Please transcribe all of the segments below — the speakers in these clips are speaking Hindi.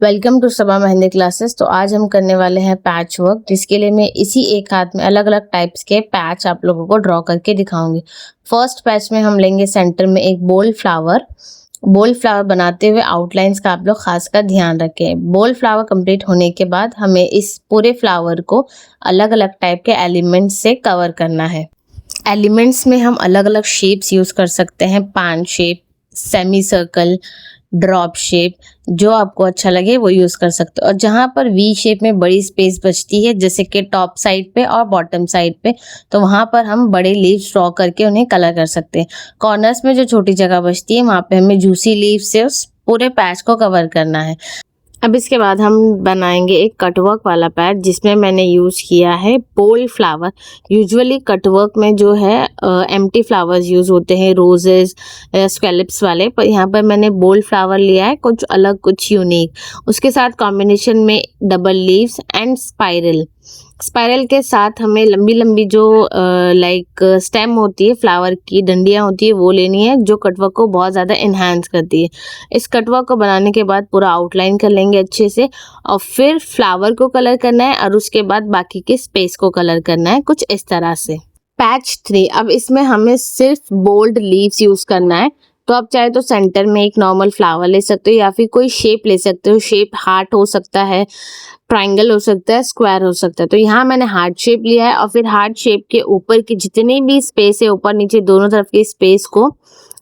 Welcome to Saba mehndi classes. तो आज हम करने वाले हैं पैच वर्क, जिसके लिए मैं इसी एक हाथ में अलग अलग टाइप्स के पैच आप लोगों को ड्रॉ करके दिखाऊंगी। फर्स्ट पैच में हम लेंगे सेंटर में एक बोल्ड फ्लावर। बोल्ड फ्लावर बनाते हुए आउटलाइंस का आप लोग खास का ध्यान रखें। बोल्ड फ्लावर कंप्लीट होने के बाद हमें इस पूरे फ्लावर को अलग अलग टाइप के एलिमेंट्स से कवर करना है। एलिमेंट्स में हम अलग अलग शेप्स यूज कर सकते हैं, पान shape, semi circle, drop shape, जो आपको अच्छा लगे वो यूज कर सकते हो। और जहाँ पर वी शेप में बड़ी स्पेस बचती है, जैसे कि टॉप साइड पे और बॉटम साइड पे, तो वहाँ पर हम बड़े लीव्स ड्रॉ करके उन्हें कलर कर सकते हैं। कॉर्नर्स में जो छोटी जगह बचती है वहाँ पे हमें जूसी लीव से उस पूरे पैच को कवर करना है। अब इसके बाद हम बनाएंगे एक कटवर्क वाला पैच, जिसमें मैंने यूज़ किया है बोल्ड फ्लावर। यूजुअली कटवर्क में जो है एम्प्टी फ्लावर्स यूज़ होते हैं, रोजेस, स्कैलिप्स वाले, पर यहाँ पर मैंने बोल्ड फ्लावर लिया है, कुछ अलग, कुछ यूनिक। उसके साथ कॉम्बिनेशन में double leaves and spiral. Spiral के साथ हमें लंबी लंबी जो लाइक स्टेम होती है, फ्लावर की डंडियाँ होती है, वो लेनी है, जो कटवर्क को बहुत ज़्यादा इन्हांस करती है। इस कटवर्क को बनाने के बाद पूरा आउटलाइन कर लेंगे अच्छे से, और फिर फ्लावर को कलर करना है और उसके बाद बाकी के स्पेस को कलर करना है, कुछ इस तरह से। पैच 3, अब इसमें हमें सिर्फ बोल्ड लीव्स यूज करना है। तो आप चाहे तो सेंटर में एक नॉर्मल फ्लावर ले सकते हो, या फिर कोई शेप ले सकते हो। शेप हार्ट हो सकता है, ट्रायंगल हो सकता है, स्क्वायर हो सकता है। तो यहाँ मैंने हार्ट शेप लिया है, और फिर हार्ट शेप के ऊपर की जितनी भी स्पेस है, ऊपर नीचे दोनों तरफ की स्पेस को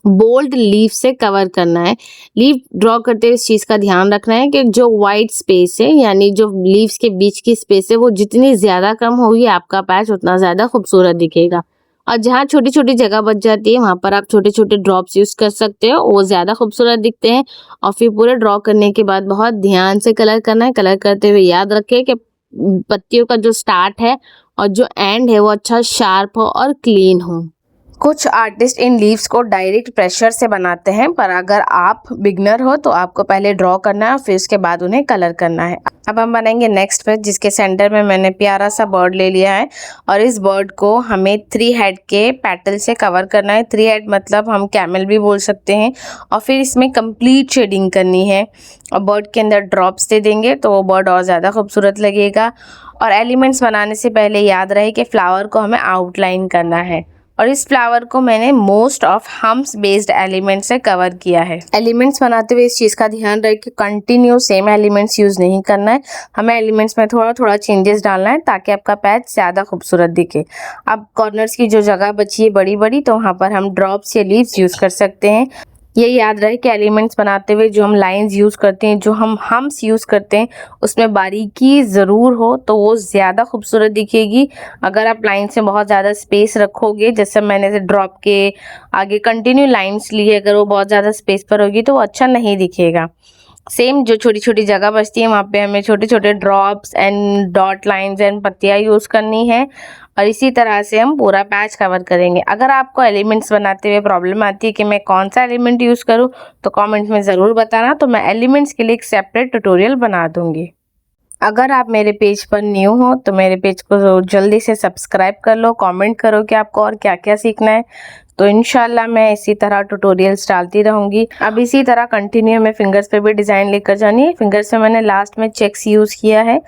बोल्ड लीव से कवर करना है। लीव ड्रॉ करते हुए इस चीज का ध्यान रखना है कि जो वाइट स्पेस है, यानी जो लीव्स के बीच की स्पेस है, वो जितनी ज्यादा कम होगी आपका पैच उतना ज्यादा खूबसूरत दिखेगा। और जहाँ छोटी छोटी जगह बच जाती है वहां पर आप छोटे छोटे ड्रॉप्स यूज कर सकते हो, वो ज्यादा खूबसूरत दिखते हैं। और फिर पूरे ड्रॉ करने के बाद बहुत ध्यान से कलर करना है। कलर करते हुए याद रखें कि पत्तियों का जो स्टार्ट है और जो एंड है वो अच्छा शार्प हो और क्लीन हो। कुछ आर्टिस्ट इन लीव्स को डायरेक्ट प्रेशर से बनाते हैं, पर अगर आप बिगनर हो तो आपको पहले ड्रॉ करना है और फिर उसके बाद उन्हें कलर करना है। अब हम बनाएंगे नेक्स्ट पैच, जिसके सेंटर में मैंने प्यारा सा बर्ड ले लिया है, और इस बर्ड को हमें 3 हेड के पेटल से कवर करना है। 3 हेड मतलब हम कैमल भी बोल सकते हैं। और फिर इसमें कंप्लीट शेडिंग करनी है, और बर्ड के अंदर ड्रॉप्स दे देंगे तो वो बर्ड और ज़्यादा खूबसूरत लगेगा। और एलिमेंट्स बनाने से पहले याद रहे कि फ्लावर को हमें आउटलाइन करना है, और इस फ्लावर को मैंने most of hums based element से कवर किया है। एलिमेंट्स बनाते हुए इस चीज़ का ध्यान रहे कि कंटिन्यू सेम एलिमेंट्स यूज नहीं करना है, हमें एलिमेंट्स में थोड़ा थोड़ा चेंजेस डालना है, ताकि आपका पैच ज़्यादा खूबसूरत दिखे। अब कॉर्नर्स की जो जगह बची है बड़ी बड़ी, तो वहाँ पर हम ड्रॉप्स या लीव्स यूज कर सकते हैं। ये याद रहे कि एलिमेंट्स बनाते हुए जो हम लाइंस यूज़ करते हैं, जो हम हम्स यूज़ करते हैं, उसमें बारीकी ज़रूर हो तो वो ज़्यादा खूबसूरत दिखेगी। अगर आप लाइन से बहुत ज़्यादा स्पेस रखोगे, जैसे मैंने ड्रॉप के आगे कंटिन्यू लाइंस ली है, अगर वो बहुत ज़्यादा स्पेस पर होगी तो वो अच्छा नहीं दिखेगा। सेम जो छोटी छोटी जगह बचती है वहाँ पे हमें छोटे छोटे drops and dot lines and पत्तियाँ यूज़ करनी है, और इसी तरह से हम पूरा पैच कवर करेंगे। अगर आपको एलिमेंट्स बनाते हुए प्रॉब्लम आती है कि मैं कौन सा एलिमेंट यूज़ करूँ, तो कमेंट में ज़रूर बताना, तो मैं एलिमेंट्स के लिए एक सेपरेट ट्यूटोरियल बना दूँगी। अगर आप मेरे पेज पर न्यू हो तो मेरे पेज को जल्दी से सब्सक्राइब कर लो, कमेंट करो कि आपको और क्या क्या सीखना है, तो इंशाल्लाह मैं इसी तरह ट्यूटोरियल्स डालती रहूँगी। अब इसी तरह कंटिन्यू में फिंगर्स पे भी डिज़ाइन लेकर जानी है। फिंगर्स में मैंने लास्ट में चेक्स यूज़ किया है।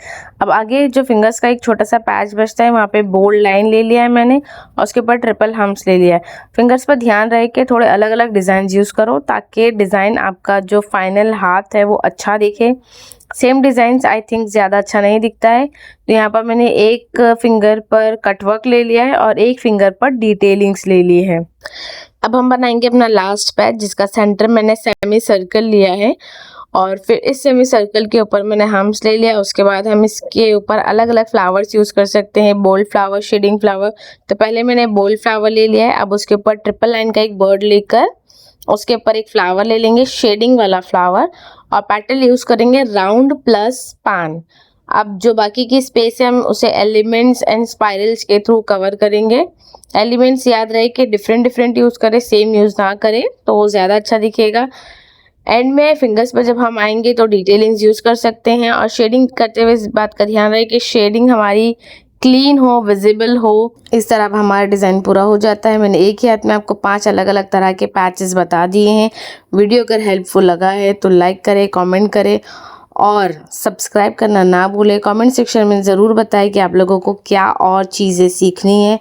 अब आगे जो फिंगर्स का एक छोटा सा पैच बचता है, वहाँ पे बोल्ड लाइन ले लिया है मैंने, और उसके ऊपर ट्रिपल हम्स ले लिया है। फिंगर्स पर ध्यान रहे कि थोड़े अलग अलग डिज़ाइन यूज़ करो, ताकि डिज़ाइन आपका जो फाइनल हाथ है वो अच्छा दिखे। सेम डिज़ाइंस आई थिंक ज़्यादा अच्छा नहीं दिखता है, तो यहाँ पर मैंने एक फिंगर पर कटवर्क ले लिया है और एक फिंगर पर डिटेलिंग्स ले ली है। अब हम बनाएंगे अपना लास्ट पैच, जिसका सेंटर मैंने सेमी सर्कल लिया है, और फिर इस सेमी सर्कल के ऊपर मैंने हम्स ले लिया। उसके बाद हम इसके ऊपर अलग अलग फ्लावर्स यूज़ कर सकते हैं, बोल्ड फ्लावर, शेडिंग फ्लावर। तो पहले मैंने बोल्ड फ्लावर ले लिया है, अब उसके ऊपर ट्रिपल लाइन का एक बर्ड लेकर उसके ऊपर एक फ्लावर ले लेंगे, शेडिंग वाला फ्लावर, और पैटल यूज़ करेंगे राउंड प्लस पान। अब जो बाकी की स्पेस है हम उसे एलिमेंट्स एंड स्पाइरल्स के थ्रू कवर करेंगे। एलिमेंट्स याद रहे कि डिफरेंट डिफरेंट यूज़ करें, सेम यूज़ ना करें, तो वो ज़्यादा अच्छा दिखेगा। एंड में फिंगर्स पर जब हम आएंगे तो डिटेलिंग्स यूज़ कर सकते हैं, और शेडिंग करते हुए इस बात का ध्यान रहे कि शेडिंग हमारी क्लीन हो, विजिबल हो। इस तरह अब हमारा डिज़ाइन पूरा हो जाता है। मैंने एक ही हाथ में आपको 5 अलग अलग तरह के पैचेस बता दिए हैं। वीडियो अगर हेल्पफुल लगा है तो लाइक करें, कमेंट करें, और सब्सक्राइब करना ना भूलें। कमेंट सेक्शन में ज़रूर बताएं कि आप लोगों को क्या और चीज़ें सीखनी है